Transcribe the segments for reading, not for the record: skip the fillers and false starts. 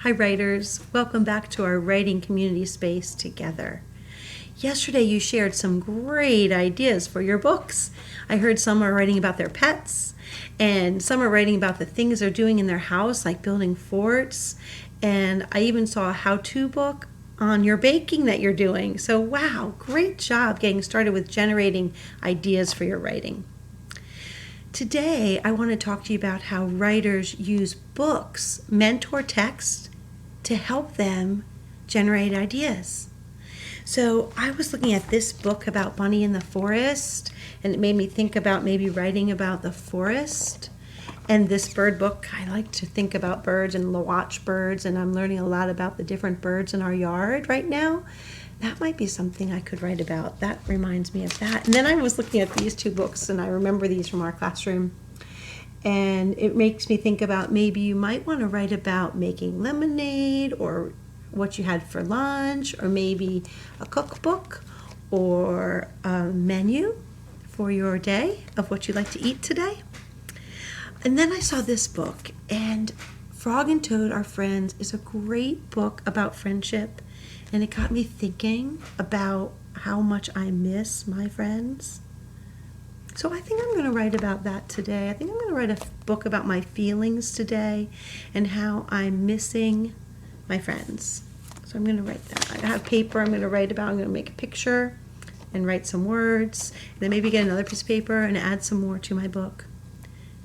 Hi writers, welcome back to our writing community space together. Yesterday you shared some great ideas for your books. I heard some are writing about their pets, and some are writing about the things they're doing in their house, like building forts, and I even saw a how-to book on your baking that you're doing. So wow, great job getting started with generating ideas for your writing. Today, I want to talk to you about how writers use books, mentor text, to help them generate ideas. So I was looking at this book about Bunny in the Forest, and it made me think about maybe writing about the forest. And this bird book, I like to think about birds and watch birds, and I'm learning a lot about the different birds in our yard right now. That might be something I could write about. That reminds me of that. And then I was looking at these two books, and I remember these from our classroom. And it makes me think about maybe you might want to write about making lemonade or what you had for lunch, or maybe a cookbook or a menu for your day of what you'd like to eat today. And then I saw this book, and Frog and Toad Are Friends is a great book about friendship. And it got me thinking about how much I miss my friends. So I think I'm going to write about that today. I think I'm going to write a book about my feelings today and how I'm missing my friends. So I'm going to write that. I have paper I'm going to write about. I'm going to make a picture and write some words. And then maybe get another piece of paper and add some more to my book.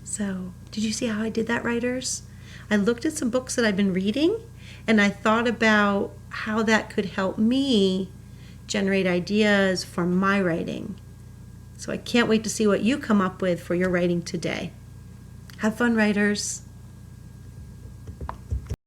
So did you see how I did that, writers? I looked at some books that I've been reading, and I thought about how that could help me generate ideas for my writing. So I can't wait to see what you come up with for your writing today. Have fun, writers.